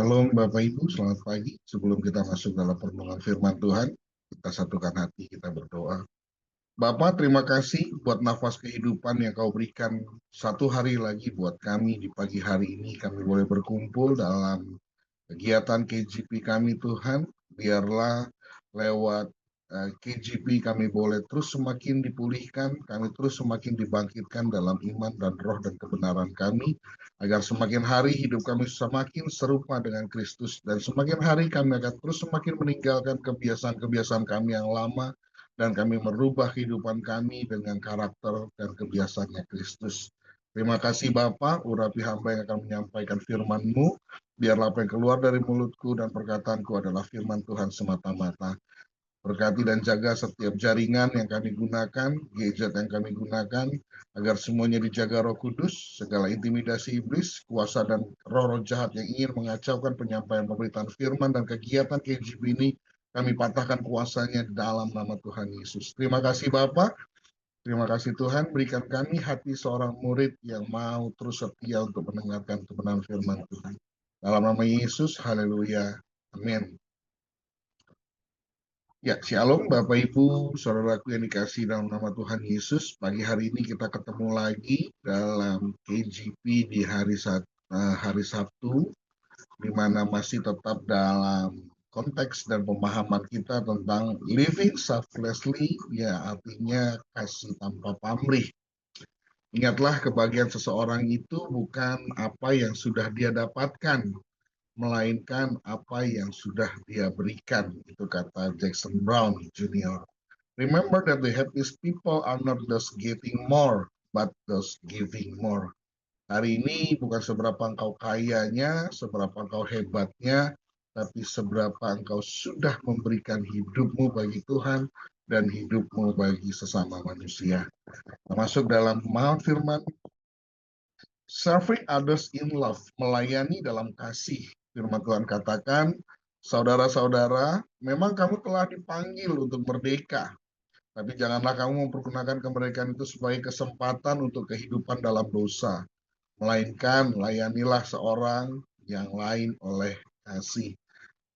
Shalom Bapak Ibu, selamat pagi. Sebelum kita masuk dalam permohonan firman Tuhan, kita satukan hati, kita berdoa. Bapak, terima kasih buat nafas kehidupan yang kau berikan satu hari lagi buat kami di pagi hari ini. Kami boleh berkumpul dalam kegiatan KGP kami Tuhan. Biarlah lewat KGP kami boleh terus semakin dipulihkan, kami terus semakin dibangkitkan dalam iman dan roh dan kebenaran kami, agar semakin hari hidup kami semakin serupa dengan Kristus, dan semakin hari kami akan terus semakin meninggalkan kebiasaan-kebiasaan kami yang lama, dan kami merubah kehidupan kami dengan karakter dan kebiasaannya Kristus. Terima kasih Bapak, urapi hamba yang akan menyampaikan firman-Mu. Biarlah apa yang keluar dari mulutku dan perkataanku adalah firman Tuhan semata-mata. Berkati dan jaga setiap jaringan yang kami gunakan, gadget yang kami gunakan, agar semuanya dijaga Roh Kudus, segala intimidasi iblis, kuasa dan roh-roh jahat yang ingin mengacaukan penyampaian pemberitaan firman dan kegiatan KGB ini, kami patahkan kuasanya dalam nama Tuhan Yesus. Terima kasih Bapak, terima kasih Tuhan, berikan kami hati seorang murid yang mau terus setia untuk mendengarkan kebenaran firman Tuhan. Dalam nama Yesus, haleluya, amin. Ya, Shalom Bapak Ibu, saudaraku yang dikasih dalam nama Tuhan Yesus. Pagi hari ini kita ketemu lagi dalam KGP di hari Sabtu, di mana masih tetap dalam konteks dan pemahaman kita tentang living selflessly, ya artinya kasih tanpa pamrih. Ingatlah kebahagiaan seseorang itu bukan apa yang sudah dia dapatkan, melainkan apa yang sudah dia berikan. Itu kata Jackson Brown Jr. Remember that the happiest people are not those getting more, but those giving more. Hari ini bukan seberapa engkau kayanya, seberapa engkau hebatnya, tapi seberapa engkau sudah memberikan hidupmu bagi Tuhan dan hidupmu bagi sesama manusia. Masuk dalam pemahaman firman, serving others in love, melayani dalam kasih. Firman Tuhan katakan, saudara-saudara, memang kamu telah dipanggil untuk merdeka, tapi janganlah kamu mempergunakan kemerdekaan itu sebagai kesempatan untuk kehidupan dalam dosa, melainkan layanilah seorang yang lain oleh kasih.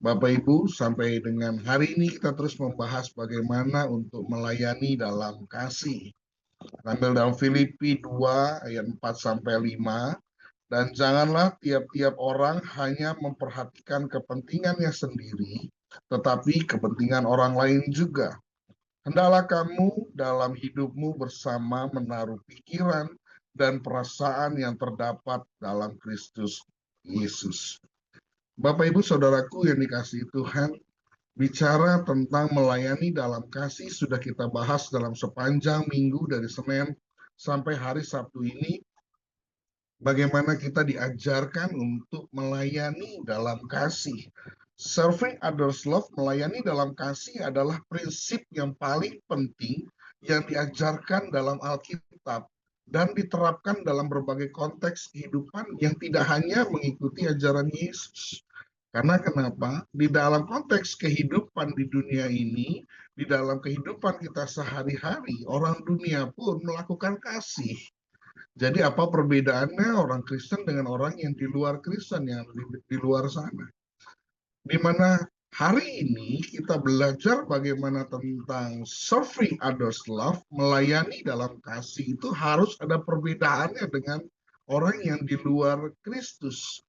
Bapak Ibu, sampai dengan hari ini kita terus membahas bagaimana untuk melayani dalam kasih. Ambil dalam Filipi 2 ayat 4 sampai 5. Dan janganlah tiap-tiap orang hanya memperhatikan kepentingannya sendiri, tetapi kepentingan orang lain juga. Hendaklah kamu dalam hidupmu bersama menaruh pikiran dan perasaan yang terdapat dalam Kristus Yesus. Bapak Ibu Saudaraku yang dikasihi Tuhan, bicara tentang melayani dalam kasih sudah kita bahas dalam sepanjang minggu dari Senin sampai hari Sabtu ini. Bagaimana kita diajarkan untuk melayani dalam kasih. Serving others love, melayani dalam kasih adalah prinsip yang paling penting yang diajarkan dalam Alkitab dan diterapkan dalam berbagai konteks kehidupan yang tidak hanya mengikuti ajaran Yesus. Karena kenapa? Di dalam konteks kehidupan di dunia ini, di dalam kehidupan kita sehari-hari, orang dunia pun melakukan kasih. Jadi apa perbedaannya orang Kristen dengan orang yang di luar Kristen, yang di luar sana? Di mana hari ini kita belajar bagaimana tentang serving others love, melayani dalam kasih itu harus ada perbedaannya dengan orang yang di luar Kristus.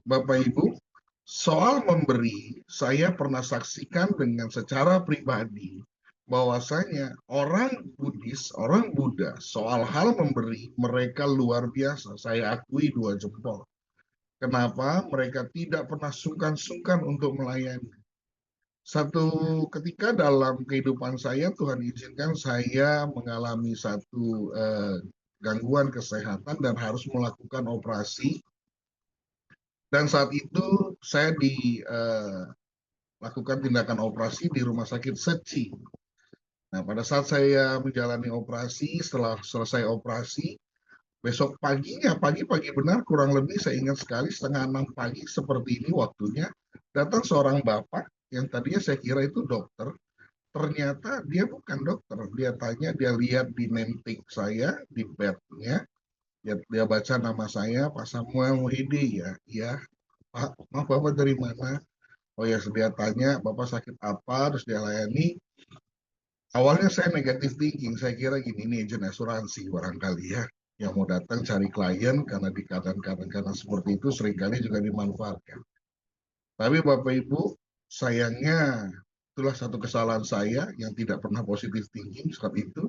Bapak Ibu, soal memberi, saya pernah saksikan dengan secara pribadi bahwasanya orang Buddhis, orang Buddha, soal hal memberi, mereka luar biasa. Saya akui 2 jempol. Kenapa? Mereka tidak pernah sungkan-sungkan untuk melayani. Satu ketika dalam kehidupan saya, Tuhan izinkan saya mengalami satu gangguan kesehatan dan harus melakukan operasi. Dan saat itu saya dilakukan tindakan operasi di Rumah Sakit Seci. Nah, pada saat saya menjalani operasi, setelah selesai operasi, besok paginya, pagi-pagi benar, kurang lebih saya ingat sekali, 5:30 pagi seperti ini waktunya, datang seorang bapak yang tadinya saya kira itu dokter, ternyata dia bukan dokter. Dia tanya, dia lihat di name tag saya, di bednya, dia baca nama saya, Pak Samuel Muhidi, ya, Pak, maaf Bapak dari mana? Oh ya, dia tanya, Bapak sakit apa? Terus dia layani. Awalnya saya negatif thinking, saya kira gini, ini agent asuransi barangkali ya, yang mau datang cari klien karena di keadaan seperti itu seringkali juga dimanfaatkan. Tapi Bapak Ibu, sayangnya itulah satu kesalahan saya yang tidak pernah positif thinking saat itu.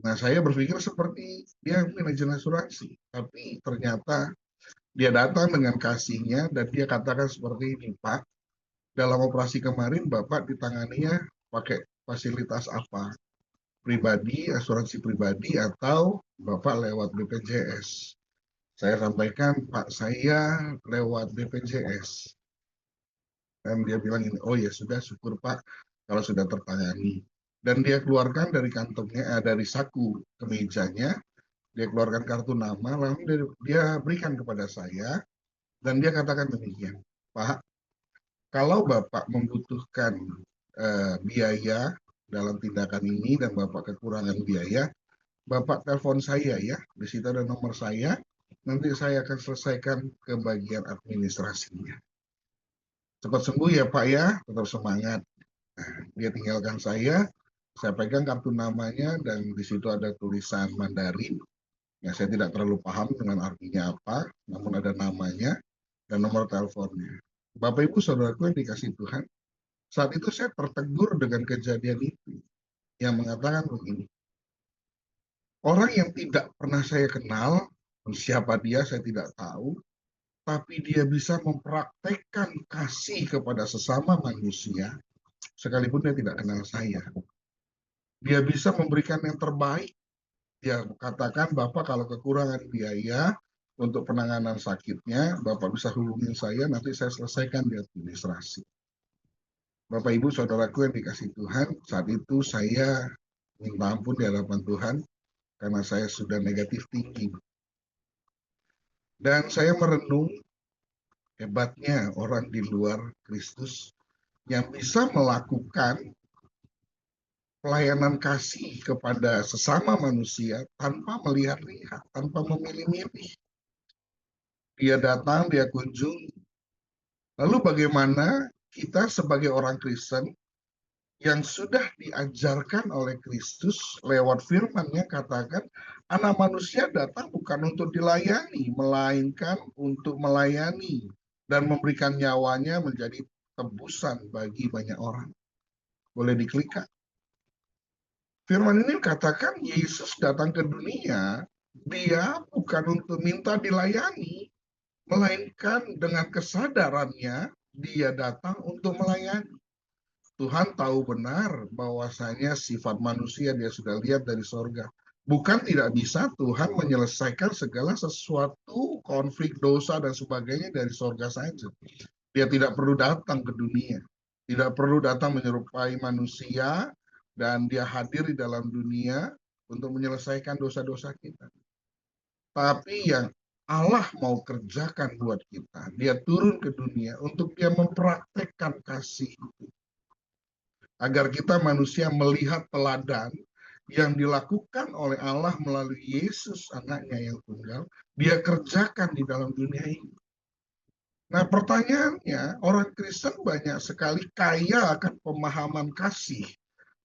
Nah, saya berpikir seperti dia manajer asuransi, tapi ternyata dia datang dengan kasihnya dan dia katakan seperti ini, Pak, dalam operasi kemarin Bapak ditanganinya pakai fasilitas apa? Pribadi, asuransi pribadi, atau Bapak lewat BPJS? Saya sampaikan, Pak, saya lewat BPJS. Dan dia bilang ini, oh ya sudah, syukur Pak, kalau sudah tertangani. Dan dia keluarkan dari kantongnya, dari saku kemejanya, dia keluarkan kartu nama, lalu dia berikan kepada saya, dan dia katakan demikian, Pak, kalau Bapak membutuhkan biaya dalam tindakan ini dan Bapak kekurangan biaya, Bapak telepon saya ya, di situ ada nomor saya, nanti saya akan selesaikan ke bagian administrasinya. Cepat sembuh ya Pak ya, tetap semangat. Nah, dia tinggalkan saya pegang kartu namanya dan di situ ada tulisan Mandarin. Ya, saya tidak terlalu paham dengan artinya apa, namun ada namanya dan nomor teleponnya. Bapak Ibu Saudaraku yang dikasih Tuhan, saat itu saya tertegur dengan kejadian itu yang mengatakan begini, orang yang tidak pernah saya kenal, siapa dia saya tidak tahu, tapi dia bisa mempraktekkan kasih kepada sesama manusia, sekalipun dia tidak kenal saya. Dia bisa memberikan yang terbaik. Dia katakan, Bapak kalau kekurangan biaya untuk penanganan sakitnya, Bapak bisa hubungi saya, nanti saya selesaikan di administrasi. Bapak Ibu Saudaraku yang dikasih Tuhan, saat itu saya minta ampun di hadapan Tuhan karena saya sudah negatif thinking. Dan saya merenung hebatnya orang di luar Kristus yang bisa melakukan pelayanan kasih kepada sesama manusia tanpa melihat-lihat, tanpa memilih-milih. Dia datang, dia kunjung. Lalu bagaimana kita sebagai orang Kristen yang sudah diajarkan oleh Kristus lewat firman-Nya katakan, anak manusia datang bukan untuk dilayani, melainkan untuk melayani dan memberikan nyawanya menjadi tebusan bagi banyak orang. Boleh diklik, Kak? Firman ini katakan Yesus datang ke dunia, dia bukan untuk minta dilayani, melainkan dengan kesadarannya dia datang untuk melayani. Tuhan tahu benar bahwasanya sifat manusia dia sudah lihat dari sorga. Bukan tidak bisa Tuhan menyelesaikan segala sesuatu, konflik, dosa, dan sebagainya dari sorga saja. Dia tidak perlu datang ke dunia. Tidak perlu datang menyerupai manusia, dan dia hadir di dalam dunia untuk menyelesaikan dosa-dosa kita. Tapi yang Allah mau kerjakan buat kita, dia turun ke dunia untuk dia mempraktekkan kasih itu. Agar kita manusia melihat teladan yang dilakukan oleh Allah melalui Yesus anaknya yang tunggal, dia kerjakan di dalam dunia ini. Nah pertanyaannya, orang Kristen banyak sekali kaya akan pemahaman kasih,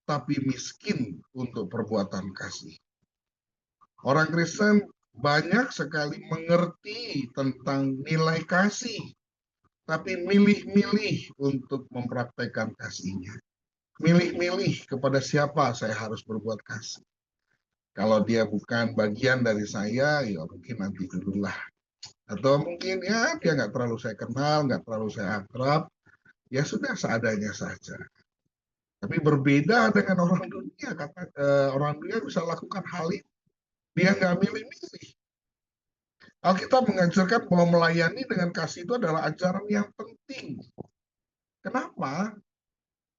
tapi miskin untuk perbuatan kasih. Orang Kristen banyak sekali mengerti tentang nilai kasih, tapi milih-milih untuk mempraktekkan kasihnya. Milih-milih kepada siapa saya harus berbuat kasih. Kalau dia bukan bagian dari saya, ya mungkin nanti dululah. Atau mungkin ya dia nggak terlalu saya kenal, nggak terlalu saya akrab, ya sudah seadanya saja. Tapi berbeda dengan orang dunia, orang dunia bisa lakukan hal itu. Dia nggak milih-milih. Alkitab mengajarkan bahwa melayani dengan kasih itu adalah ajaran yang penting. Kenapa?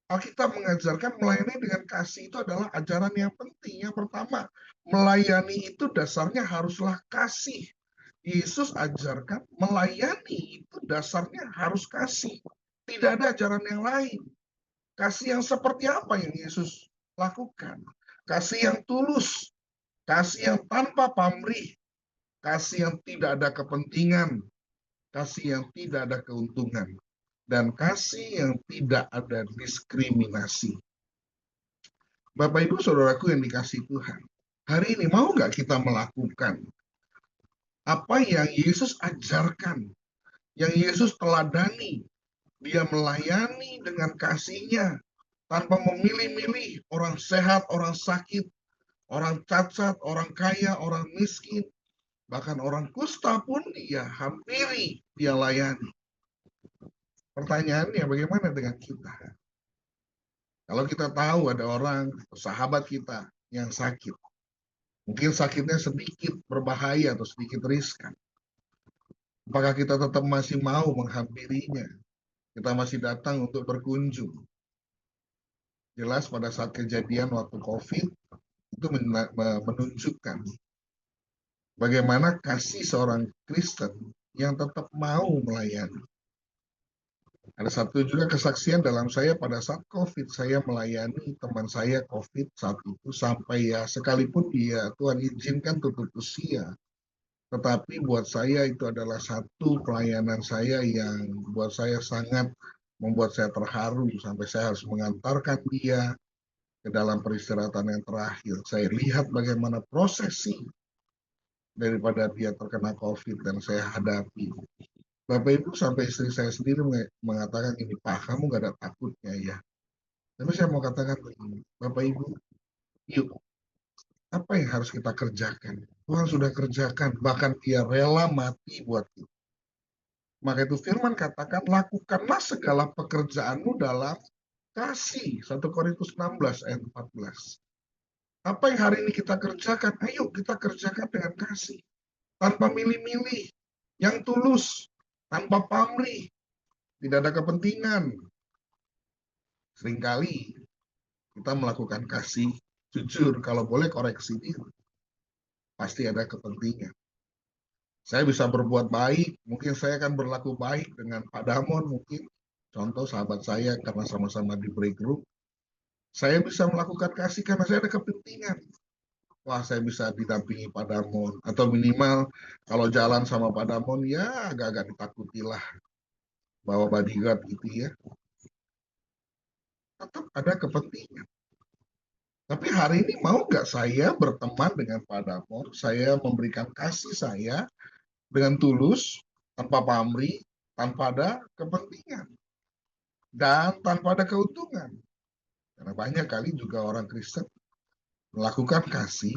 Alkitab mengajarkan melayani dengan kasih itu adalah ajaran yang penting. Yang pertama, melayani itu dasarnya haruslah kasih. Yesus ajarkan melayani itu dasarnya harus kasih. Tidak ada ajaran yang lain. Kasih yang seperti apa yang Yesus lakukan? Kasih yang tulus, kasih yang tanpa pamrih, kasih yang tidak ada kepentingan, kasih yang tidak ada keuntungan, dan kasih yang tidak ada diskriminasi. Bapak Ibu Saudaraku yang dikasihi Tuhan, hari ini mau nggak kita melakukan apa yang Yesus ajarkan, yang Yesus teladani? Dia melayani dengan kasihnya, tanpa memilih-milih orang sehat, orang sakit, orang cacat, orang kaya, orang miskin, bahkan orang kusta pun dia hampiri, dia layani. Pertanyaannya, bagaimana dengan kita? Kalau kita tahu ada orang, sahabat kita yang sakit, mungkin sakitnya sedikit berbahaya atau sedikit riskan, apakah kita tetap masih mau menghampirinya? Kita masih datang untuk berkunjung. Jelas pada saat kejadian waktu COVID, itu menunjukkan bagaimana kasih seorang Kristen yang tetap mau melayani. Ada satu juga kesaksian dalam saya pada saat COVID, saya melayani teman saya COVID saat itu sampai ya sekalipun dia Tuhan izinkan tutup usia, tetapi buat saya itu adalah satu pelayanan saya yang buat saya sangat membuat saya terharu sampai saya harus mengantarkan dia ke dalam peristirahatan yang terakhir. Saya lihat bagaimana prosesi daripada dia terkena COVID dan saya hadapi. Bapak Ibu sampai istri saya sendiri mengatakan ini, Pak, kamu gak ada takutnya ya. Tapi saya mau katakan begini, Bapak Ibu, yuk, apa yang harus kita kerjakan? Tuhan sudah kerjakan, bahkan dia rela mati buat kita. Maka itu firman katakan, lakukanlah segala pekerjaanmu dalam kasih. 1 Korintus 16 ayat 14. Apa yang hari ini kita kerjakan? Ayo kita kerjakan dengan kasih. Tanpa milih-milih, yang tulus, tanpa pamrih, tidak ada kepentingan. Seringkali kita melakukan kasih, jujur, kalau boleh koreksi diri, pasti ada kepentingan. Saya bisa berbuat baik, mungkin saya akan berlaku baik dengan Pak Damon, mungkin contoh sahabat saya karena sama-sama di break group, saya bisa melakukan kasih karena saya ada kepentingan. Wah, saya bisa didampingi Pak Damon, atau minimal kalau jalan sama Pak Damon, ya agak-agak ditakutilah, bawa bodyguard gitu ya. Tetap ada kepentingan. Tapi hari ini mau nggak saya berteman dengan Pak Damon, saya memberikan kasih saya dengan tulus, tanpa pamrih, tanpa ada kepentingan, dan tanpa ada keuntungan. Karena banyak kali juga orang Kristen melakukan kasih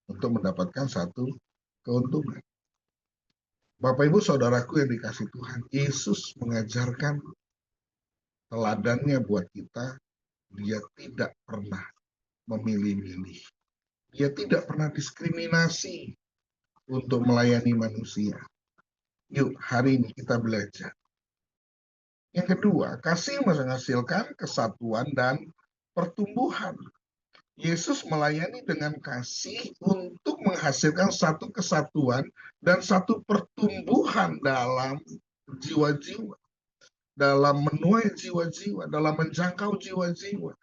untuk mendapatkan satu keuntungan. Bapak Ibu Saudaraku yang dikasih Tuhan, Yesus mengajarkan teladannya buat kita, dia tidak pernah memilih-milih. Dia tidak pernah diskriminasi untuk melayani manusia. Yuk, hari ini kita belajar. Yang kedua, kasih menghasilkan kesatuan dan pertumbuhan. Yesus melayani dengan kasih untuk menghasilkan satu kesatuan dan satu pertumbuhan dalam jiwa-jiwa, dalam menuai jiwa-jiwa, dalam menjangkau jiwa-jiwa.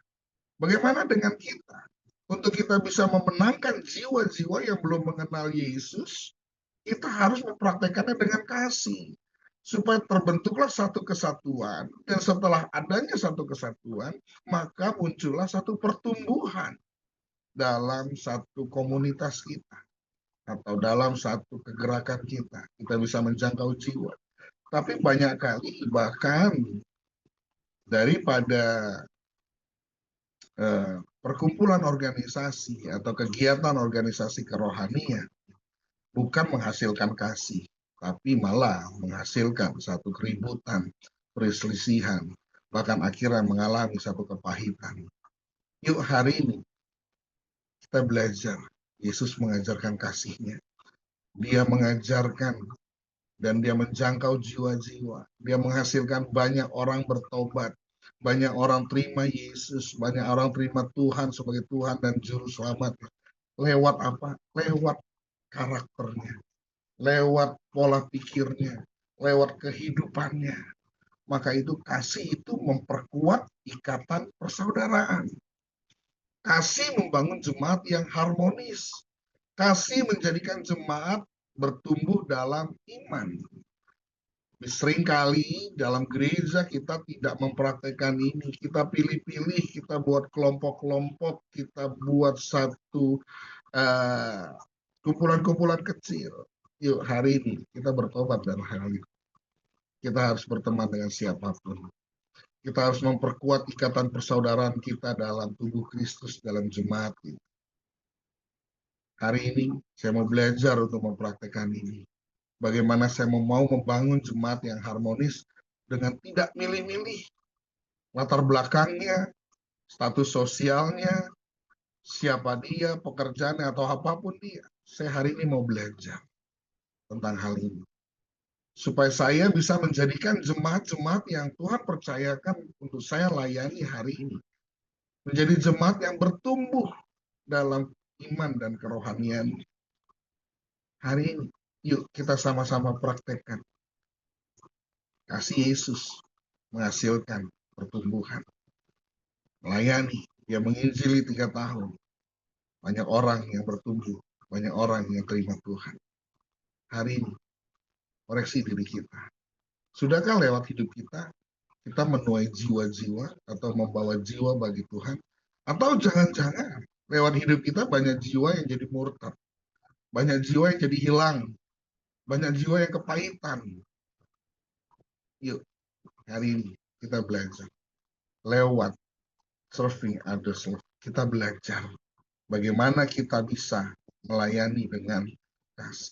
Bagaimana dengan kita? Untuk kita bisa memenangkan jiwa-jiwa yang belum mengenal Yesus, kita harus mempraktekannya dengan kasih. Supaya terbentuklah satu kesatuan, dan setelah adanya satu kesatuan, maka muncullah satu pertumbuhan dalam satu komunitas kita, atau dalam satu kegerakan kita. Kita bisa menjangkau jiwa. Tapi banyak kali, bahkan daripada perkumpulan organisasi atau kegiatan organisasi kerohanian, bukan menghasilkan kasih, tapi malah menghasilkan satu keributan, perselisihan, bahkan akhirnya mengalami satu kepahitan. Yuk hari ini kita belajar. Yesus mengajarkan kasihnya. Dia mengajarkan dan dia menjangkau jiwa-jiwa. Dia menghasilkan banyak orang bertobat. Banyak orang terima Yesus. Banyak orang terima Tuhan sebagai Tuhan dan Juru Selamat. Lewat apa? Lewat karakternya. Lewat pola pikirnya. Lewat kehidupannya. Maka itu kasih itu memperkuat ikatan persaudaraan. Kasih membangun jemaat yang harmonis. Kasih menjadikan jemaat bertumbuh dalam iman. Seringkali dalam gereja kita tidak mempraktekkan ini. Kita pilih-pilih, kita buat kelompok-kelompok, kita buat satu kumpulan-kumpulan kecil. Yuk, hari ini kita bertobat dari hal itu. Kita harus berteman dengan siapapun. Kita harus memperkuat ikatan persaudaraan kita dalam tubuh Kristus, dalam jemaat kita. Hari ini saya mau belajar untuk mempraktekkan ini. Bagaimana saya mau membangun jemaat yang harmonis dengan tidak milih-milih latar belakangnya, status sosialnya, siapa dia, pekerjaannya, atau apapun dia. Saya hari ini mau belajar tentang hal ini. Supaya saya bisa menjadikan jemaat-jemaat yang Tuhan percayakan untuk saya layani hari ini. Menjadi jemaat yang bertumbuh dalam iman dan kerohanian. Hari ini, yuk kita sama-sama praktekkan. Kasih Yesus menghasilkan pertumbuhan. Melayani, dia menginjili 3 tahun. Banyak orang yang bertumbuh, banyak orang yang terima Tuhan. Hari ini, koreksi diri kita. Sudahkah lewat hidup kita menuai jiwa-jiwa atau membawa jiwa bagi Tuhan? Atau jangan-jangan lewat hidup kita banyak jiwa yang jadi murtad, banyak jiwa yang jadi hilang, banyak jiwa yang kepahitan. Yuk, hari ini kita belajar. Lewat serving others, kita belajar bagaimana kita bisa melayani dengan kasih.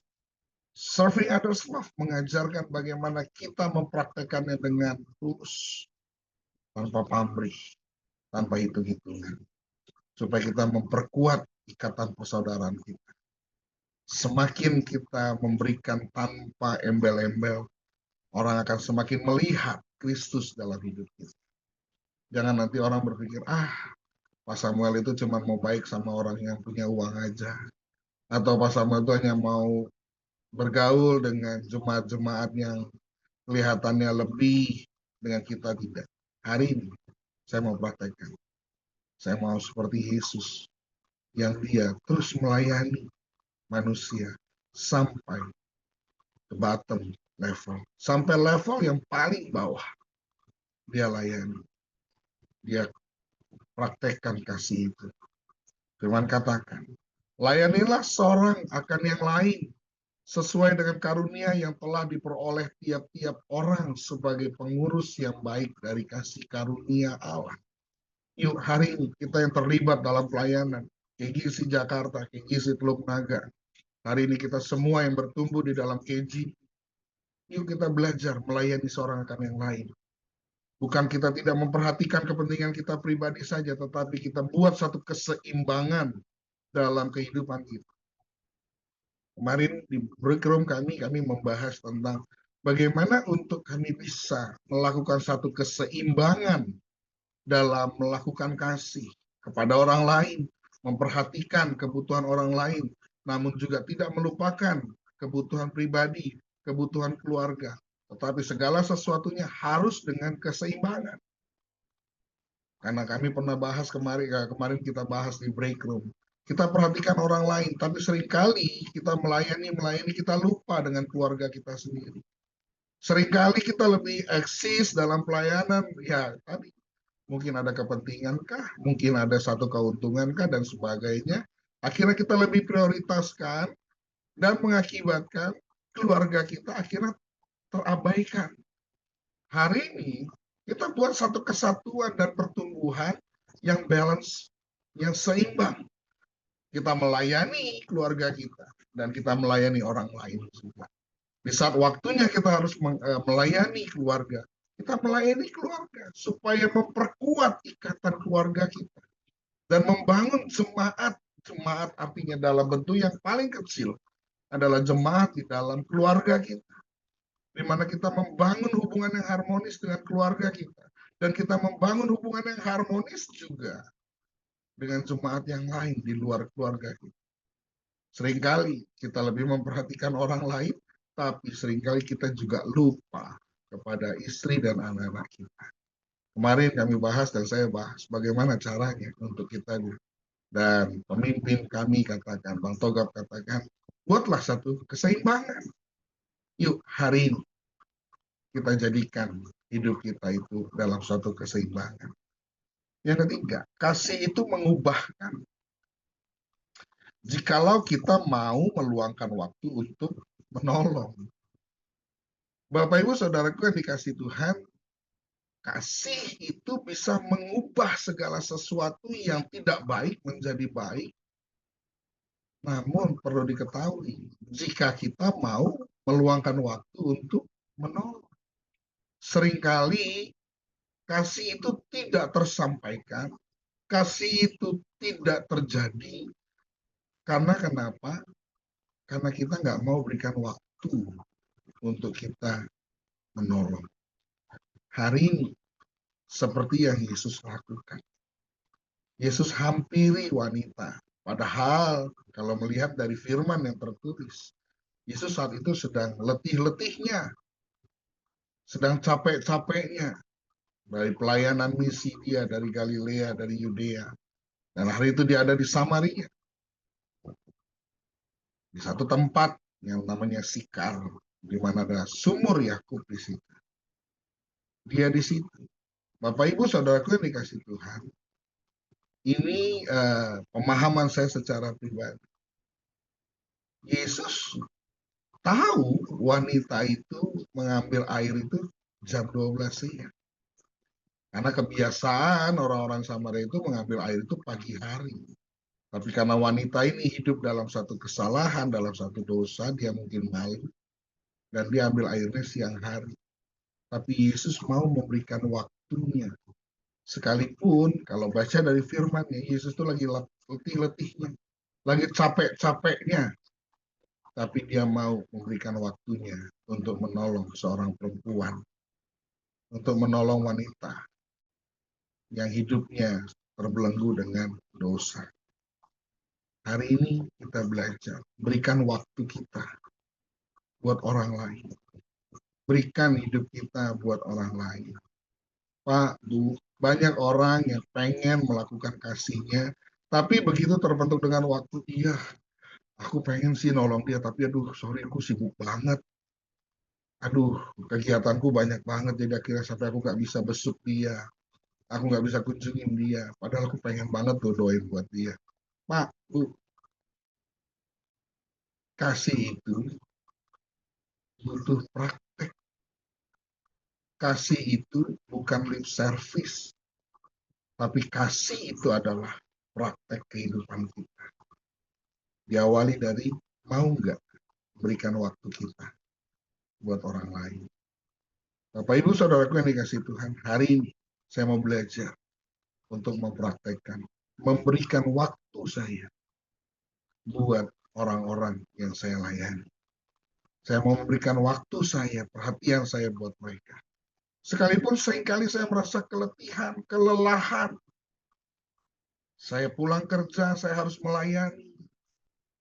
Serving others love mengajarkan bagaimana kita mempraktekannya dengan tulus, tanpa pamrih, tanpa hitung-hitungan. Supaya kita memperkuat ikatan persaudaraan kita. Semakin kita memberikan tanpa embel-embel, orang akan semakin melihat Kristus dalam hidup kita. Jangan nanti orang berpikir, Pak Samuel itu cuma mau baik sama orang yang punya uang aja. Atau Pak Samuel itu hanya mau bergaul dengan jemaat-jemaat yang kelihatannya lebih dengan kita, tidak. Hari ini saya mau praktekkan. Saya mau seperti Yesus yang dia terus melayani manusia sampai ke bottom level. Sampai level yang paling bawah. Dia layani. Dia praktekkan kasih itu. Firman katakan, layanilah seorang akan yang lain sesuai dengan karunia yang telah diperoleh tiap-tiap orang sebagai pengurus yang baik dari kasih karunia Allah. Yuk hari ini kita yang terlibat dalam pelayanan, KGC Jakarta, KGC Teluk Naga. Hari ini kita semua yang bertumbuh di dalam KG, yuk kita belajar melayani seorang akan yang lain. Bukan kita tidak memperhatikan kepentingan kita pribadi saja, tetapi kita buat satu keseimbangan dalam kehidupan kita. Kemarin di break room kami membahas tentang bagaimana untuk kami bisa melakukan satu keseimbangan dalam melakukan kasih kepada orang lain, memperhatikan kebutuhan orang lain, namun juga tidak melupakan kebutuhan pribadi, kebutuhan keluarga. Tetapi segala sesuatunya harus dengan keseimbangan. Karena kami pernah bahas kemarin kita bahas di break room. Kita perhatikan orang lain, tapi seringkali kita melayani, kita lupa dengan keluarga kita sendiri. Seringkali kita lebih eksis dalam pelayanan, ya tadi mungkin ada kepentingan kah, mungkin ada satu keuntungan kah, dan sebagainya. Akhirnya kita lebih prioritaskan dan mengakibatkan keluarga kita akhirnya terabaikan. Hari ini kita buat satu kesatuan dan pertumbuhan yang balance, yang seimbang. Kita melayani keluarga kita dan kita melayani orang lain juga. Di saat waktunya kita harus melayani keluarga, kita melayani keluarga supaya memperkuat ikatan keluarga kita dan membangun jemaat. Jemaat artinya dalam bentuk yang paling kecil adalah jemaat di dalam keluarga kita, di mana kita membangun hubungan yang harmonis dengan keluarga kita dan kita membangun hubungan yang harmonis juga dengan jemaat yang lain di luar keluarga kita. Seringkali kita lebih memperhatikan orang lain, tapi seringkali kita juga lupa kepada istri dan anak-anak kita. Kemarin kami bahas dan saya bahas bagaimana caranya untuk kita, dan pemimpin kami katakan, Bang Togap katakan, buatlah satu keseimbangan. Yuk hari ini kita jadikan hidup kita itu dalam suatu keseimbangan. Yang ketiga, kasih itu mengubahkan. Jikalau kita mau meluangkan waktu untuk menolong. Bapak Ibu Saudaraku yang dikasih Tuhan, kasih itu bisa mengubah segala sesuatu yang tidak baik menjadi baik. Namun perlu diketahui, jika kita mau meluangkan waktu untuk menolong. Seringkali kasih itu tidak tersampaikan, kasih itu tidak terjadi. Karena kenapa? Karena kita nggak mau berikan waktu untuk kita menolong. Hari ini, seperti yang Yesus lakukan. Yesus hampiri wanita. Padahal kalau melihat dari firman yang tertulis, Yesus saat itu sedang letih-letihnya, sedang capek-capeknya dari pelayanan misi dia dari Galilea, dari Yudea. Dan hari itu dia ada di Samaria, di satu tempat yang namanya Sikar, di mana ada sumur Yakub di situ. Dia di situ. Bapak Ibu Saudaraku yang dikasih Tuhan, ini pemahaman saya secara pribadi. Yesus tahu wanita itu mengambil air itu jam 12 siang. Karena kebiasaan orang-orang Samaria itu mengambil air itu pagi hari. Tapi karena wanita ini hidup dalam satu kesalahan, dalam satu dosa, dia mungkin malu. Dan dia ambil airnya siang hari. Tapi Yesus mau memberikan waktunya. Sekalipun kalau baca dari firman-Nya, Yesus itu lagi letih-letihnya. Lagi capek-capeknya. Tapi dia mau memberikan waktunya untuk menolong seorang perempuan. Untuk menolong wanita yang hidupnya terbelenggu dengan dosa. Hari ini kita belajar, berikan waktu kita buat orang lain. Berikan hidup kita buat orang lain. Pak, Bu, banyak orang yang pengen melakukan kasihnya, tapi begitu terbentuk dengan waktu, iya, aku pengen sih nolong dia, tapi aduh, sorry, aku sibuk banget. Aduh, kegiatanku banyak banget, jadi akhirnya sampai aku nggak bisa besuk dia. Aku nggak bisa kunjungin dia, padahal aku pengen banget tuh doain buat dia. Pak, Bu, kasih itu butuh praktek. Kasih itu bukan lip service, tapi kasih itu adalah praktek kehidupan kita. Diawali dari mau nggak berikan waktu kita buat orang lain. Bapak Ibu Saudaraku yang dikasih Tuhan, hari ini saya mau belajar untuk mempraktekkan, memberikan waktu saya buat orang-orang yang saya layani. Saya mau memberikan waktu saya, perhatian saya buat mereka. Sekalipun seringkali saya merasa keletihan, kelelahan. Saya pulang kerja, saya harus melayani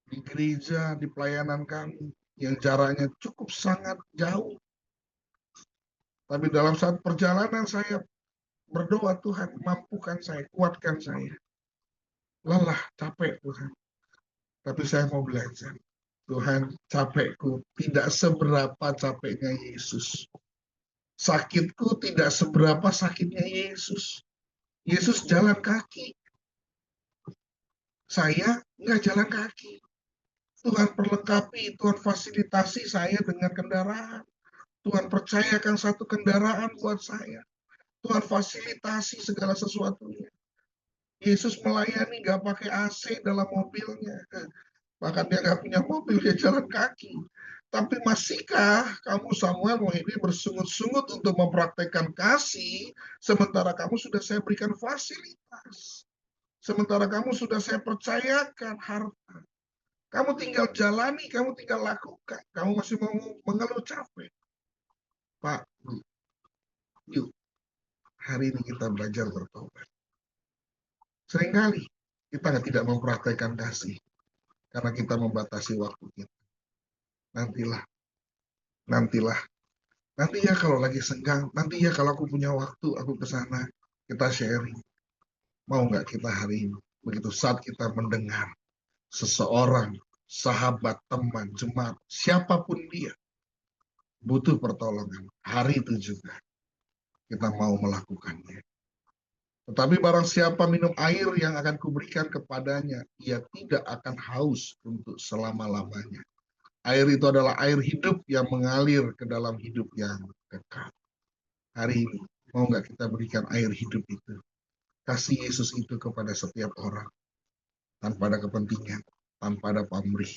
di gereja, di pelayanan kami, yang jaraknya cukup sangat jauh. Tapi dalam saat perjalanan saya berdoa, Tuhan, mampukan saya, kuatkan saya. Lelah, capek Tuhan. Tapi saya mau belajar. Tuhan, capekku tidak seberapa capeknya Yesus. Sakitku tidak seberapa sakitnya Yesus. Yesus jalan kaki. Saya nggak jalan kaki. Tuhan perlengkapi, Tuhan fasilitasi saya dengan kendaraan. Tuhan percayakan satu kendaraan buat saya. Tuhan fasilitasi segala sesuatunya. Yesus melayani nggak pakai AC dalam mobilnya. Bahkan dia nggak punya mobil, dia jalan kaki. Tapi masihkah kamu Samuel Mohede bersungut-sungut untuk mempraktekkan kasih, sementara kamu sudah saya berikan fasilitas. Sementara kamu sudah saya percayakan harta. Kamu tinggal jalani, kamu tinggal lakukan. Kamu masih mau mengeluh capek. Pak, yuk, hari ini kita belajar bertobat. Seringkali kita tidak mempraktekkan kasih karena kita membatasi waktu kita. Nantilah. Nanti ya kalau lagi senggang, nanti ya kalau aku punya waktu, aku ke sana, kita sharing. Mau nggak kita hari ini? Begitu saat kita mendengar seseorang, sahabat, teman, jemaat, siapapun dia, butuh pertolongan. Hari itu juga kita mau melakukannya. Tetapi barang siapa minum air yang akan kuberikan kepadanya, ia tidak akan haus untuk selama-lamanya. Air itu adalah air hidup yang mengalir ke dalam hidup yang kekal. Hari ini, mau nggak kita berikan air hidup itu? Kasih Yesus itu kepada setiap orang, tanpa ada kepentingan, tanpa ada pamrih,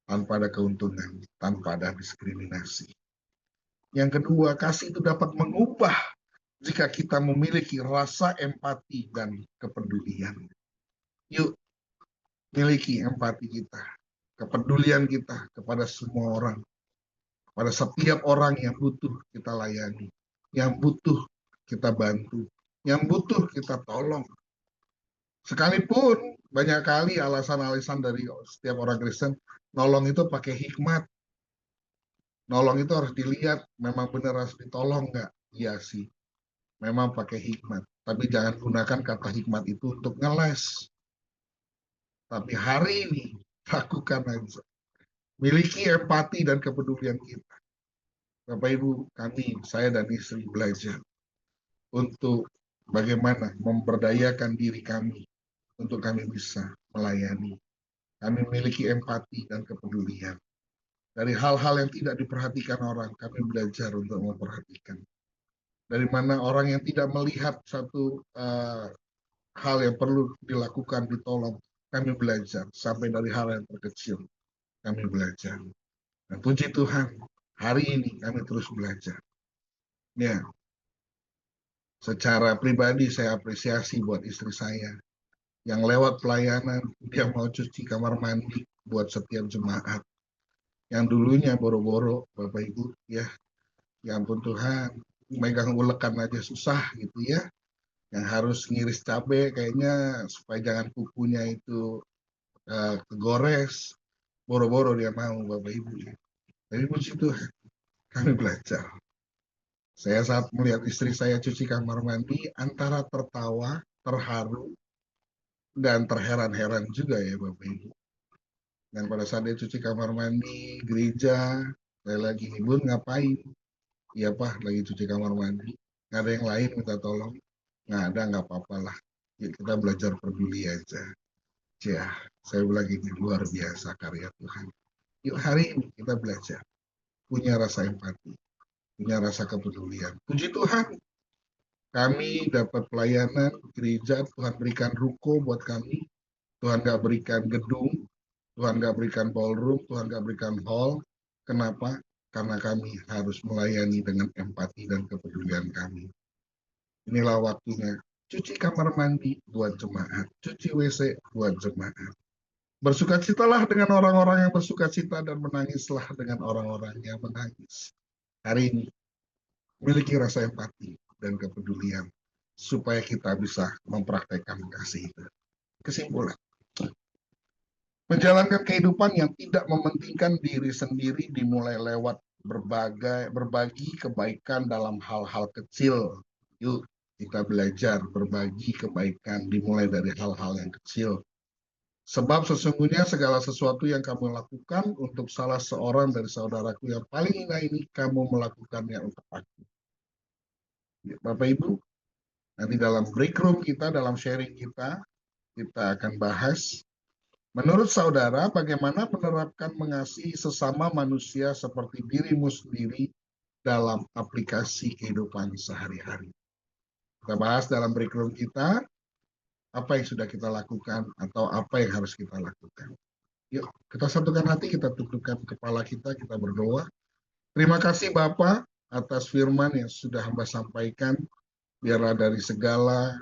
tanpa ada keuntungan, tanpa ada diskriminasi. Yang kedua, kasih itu dapat mengubah jika kita memiliki rasa empati dan kepedulian. Yuk, miliki empati kita, kepedulian kita kepada semua orang, pada setiap orang yang butuh kita layani, yang butuh kita bantu, yang butuh kita tolong. Sekalipun banyak kali alasan-alasan dari setiap orang Kristen, nolong itu pakai hikmat. Nolong itu harus dilihat, memang benar harus ditolong nggak? Iya sih, memang pakai hikmat. Tapi jangan gunakan kata hikmat itu untuk ngeles. Tapi hari ini, lakukan aja. Miliki empati dan kepedulian kita. Bapak Ibu, saya dan istri belajar untuk bagaimana memberdayakan diri kami untuk kami bisa melayani. Kami memiliki empati dan kepedulian. Dari hal-hal yang tidak diperhatikan orang, kami belajar untuk memperhatikan. Dari mana orang yang tidak melihat satu hal yang perlu dilakukan, ditolong, kami belajar. Sampai dari hal yang terkecil, kami belajar. Dan puji Tuhan, hari ini kami terus belajar. Ya, secara pribadi saya apresiasi buat istri saya. Yang lewat pelayanan, dia mau cuci kamar mandi buat setiap jemaat. Yang dulunya boro-boro, Bapak Ibu, ya ampun Tuhan, megang ulekan aja susah gitu ya. Yang harus ngiris cabai kayaknya supaya jangan kukunya itu kegores. Boro-boro dia mau, Bapak Ibu. Tapi puji Tuhan, kami belajar. Saya saat melihat istri saya cuci kamar mandi, antara tertawa, terharu, dan terheran-heran juga ya Bapak Ibu. Dan pada saat dia cuci kamar mandi, gereja, saya lagi, Ibu ngapain? Iya Pak, lagi cuci kamar mandi. Nggak ada yang lain minta tolong? Nggak ada, nggak apa-apa lah. Yuk kita belajar peduli aja. Ya, saya bilang ini luar biasa karya Tuhan. Yuk hari ini kita belajar. Punya rasa empati, punya rasa kepedulian. Puji Tuhan, kami dapat pelayanan gereja, Tuhan berikan ruko buat kami. Tuhan nggak berikan gedung, Tuhan nggak berikan ballroom, Tuhan nggak berikan hall. Kenapa? Karena kami harus melayani dengan empati dan kepedulian kami. Inilah waktunya. Cuci kamar mandi buat jemaat. Cuci WC buat jemaat. Bersukacitalah dengan orang-orang yang bersukacita dan menangislah dengan orang-orang yang menangis. Hari ini, miliki rasa empati dan kepedulian supaya kita bisa mempraktekkan kasih itu. Kesimpulan, menjalankan kehidupan yang tidak mementingkan diri sendiri dimulai lewat berbagi kebaikan dalam hal-hal kecil. Yuk kita belajar berbagi kebaikan dimulai dari hal-hal yang kecil. Sebab sesungguhnya segala sesuatu yang kamu lakukan untuk salah seorang dari saudaraku yang paling hina ini, kamu melakukannya untuk aku. Bapak Ibu, nanti dalam break room kita, dalam sharing kita akan bahas menurut saudara, bagaimana menerapkan mengasihi sesama manusia seperti dirimu sendiri dalam aplikasi kehidupan sehari-hari. Kita bahas dalam break room kita, apa yang sudah kita lakukan atau apa yang harus kita lakukan. Yuk, kita satukan hati, kita tundukkan kepala kita berdoa. Terima kasih Bapak atas firman yang sudah hamba sampaikan. Biarlah dari segala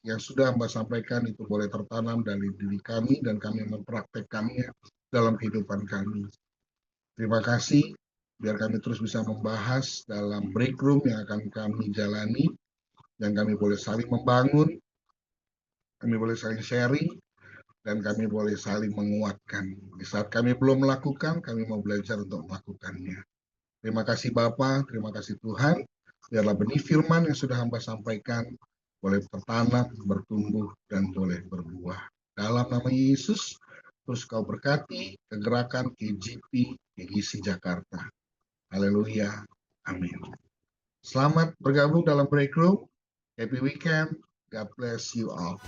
yang sudah Mbak sampaikan itu boleh tertanam dari diri kami dan kami mempraktekkannya dalam kehidupan kami. Terima kasih, biar kami terus bisa membahas dalam break room yang akan kami jalani, dan kami boleh saling membangun, kami boleh saling sharing, dan kami boleh saling menguatkan. Di saat kami belum melakukan, kami mau belajar untuk melakukannya. Terima kasih Bapak, terima kasih Tuhan, biarlah benih firman yang sudah hamba sampaikan boleh tertanam, bertumbuh, dan boleh berbuah. Dalam nama Yesus, terus kau berkati kegerakan KGP GGC Jakarta. Haleluya. Amin. Selamat bergabung dalam break room. Happy weekend. God bless you all.